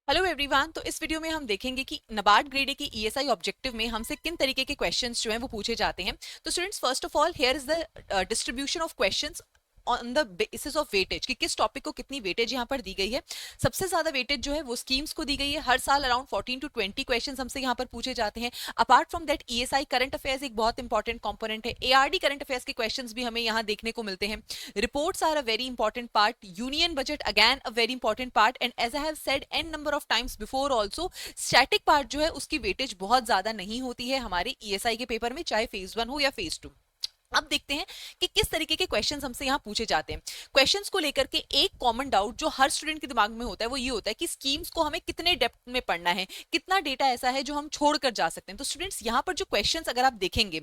Hello everyone. तो इस video में हम देखेंगे कि नाबार्ड ग्रेड ए की ईएसआई ऑब्जेक्टिव में हमसे किन तरीके के क्वेश्चंस जो हैं वो पूछे जाते हैं। तो students, first of all here is the distribution of questions on the basis of weightage कि किस टॉपिक को कितनी वेटेज यहाँ पर दी गई है। सबसे ज्यादा वेटेज जो है वो स्कीम्स को दी गई है। हर साल अराउंड 14 to 20 क्वेश्चंस हमसे यहाँ पर पूछे जाते हैं। Apart from that ESI current affairs एक बहुत इंपॉर्टेंट कंपोनेंट है। एआरडी करंट अफेयर्स के क्वेश्चंस भी हमें यहाँ देखने को मिलते हैं। Reports are a very important part. Union budget again a very important part. And as I have said n number of times before also, static part जो है उसकी वेटेज बहुत ज्यादा नहीं होती है हमारे ईएसआई के पेपर में, चाहे फेज 1 हो या फेज 2। अब देखते हैं कि किस तरीके के क्वेश्चंस हमसे यहाँ पूछे जाते हैं। क्वेश्चंस को लेकर के एक कॉमन डाउट जो हर स्टूडेंट के दिमाग में होता है वो ये होता है कि स्कीम्स को हमें कितने डेप्थ में पढ़ना है, कितना डेटा ऐसा है जो हम छोड़कर जा सकते हैं। तो स्टूडेंट्स, यहाँ पर जो क्वेश्चंस अगर आप देखेंगे,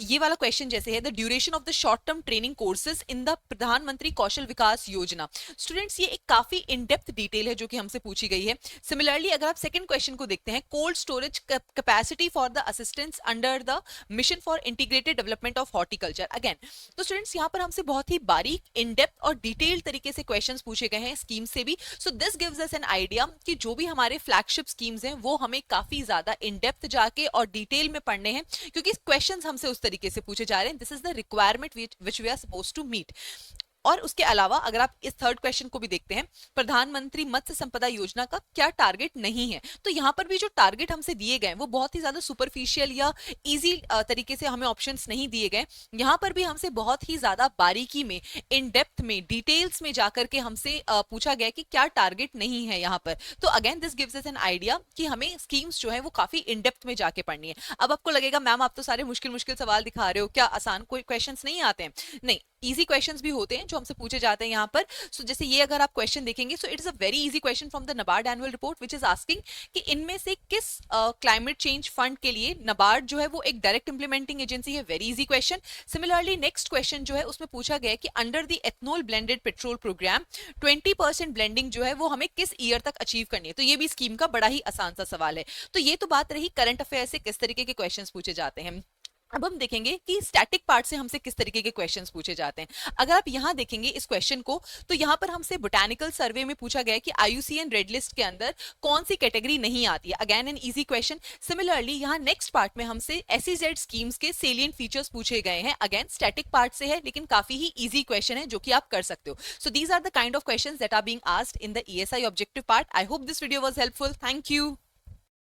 ये वाला क्वेश्चन जैसे है the duration of the short term training courses in the प्रधानमंत्री कौशल विकास योजना। स्टूडेंट्स, ये एक काफी इन डेप्थ डिटेल है जो कि हमसे पूछी गई है। सिमिलरली अगर आप सेकंड क्वेश्चन को देखते हैं, cold storage capacity for the assistance under the mission for integrated development of horticulture. Again, तो स्टूडेंट्स यहाँ पर हमसे बहुत ही बारीक, इन डेप्थ और डिटेल तरीके से क्वेश्चंस पूछे गए हैं स्कीम से भी। So this gives us an idea कि जो भी हमारे फ्लैगशिप स्कीम्स हैं वो हमें काफी ज्यादा इन डेप्थ जाके और डिटेल में पढ़ने हैं, क्योंकि क्वेश्चंस हमसे उस तरीके से पूछे जा रहे हैं। This is the requirement which we are suppose to meet. और उसके अलावा अगर आप इस थर्ड क्वेश्चन को भी देखते हैं, प्रधानमंत्री मत्स्य संपदा योजना का क्या टारगेट नहीं है, तो यहाँ पर भी जो टारगेट हमसे दिए गए वो बहुत ही ज्यादा सुपरफिशियल या इजी तरीके से हमें ऑप्शंस नहीं दिए गए। यहाँ पर भी हमसे बहुत ही ज्यादा बारीकी में, इन डेप्थ में, डिटेल्स में जाकर के हमसे पूछा गया कि क्या टारगेट नहीं है यहाँ पर। तो again this gives us an idea कि हमें स्कीम्स जो है वो काफी इन डेप्थ में जाके पढ़नी है। अब आपको लगेगा मैम आप तो सारे मुश्किल मुश्किल सवाल दिखा रहे हो, क्या आसान कोई क्वेश्चन नहीं आते हैं? नहीं, इजी क्वेश्चंस भी होते हैं जो हमसे पूछे जाते हैं यहाँ पर। सो जैसे ये अगर आप क्वेश्चन देखेंगे, so it is a very easy question from the NABARD annual report which is asking कि इनमें से किस क्लाइमेट चेंज फंड के लिए नबार्ड जो है वो एक डायरेक्ट इंप्लीमेंटिंग एजेंसी है। Very easy question. Similarly next question जो है उसमें पूछा गया कि under the ethanol blended petrol programme 20% blending जो है वो हमें किस ईयर तक अचीव करनी है। तो ये भी स्कीम का बड़ा ही आसान सा सवाल है। तो ये तो बात रही करंट अफेयर से किस तरीके के क्वेश्चंस पूछे जाते हैं। अब हम देखेंगे कि स्टैटिक पार्ट से हमसे किस तरीके के क्वेश्चंस पूछे जाते हैं। अगर आप यहाँ देखेंगे इस क्वेश्चन को, तो यहाँ पर हमसे बोटैनिकल सर्वे में पूछा गया कि आईयूसीएन रेड लिस्ट के अंदर कौन सी कैटेगरी नहीं आती है। Again an easy question. Similarly यहाँ नेक्स्ट पार्ट में हमसे एसईजेड स्कीम्स के सेलिएंट फीचर्स पूछे गए हैं। अगेन स्टैटिक पार्ट से है लेकिन काफी ही इजी क्वेश्चन है जो कि आप कर सकते हो। So these are the kind of questions that are being asked in the ESI objective part. I hope this video was helpful. Thank you.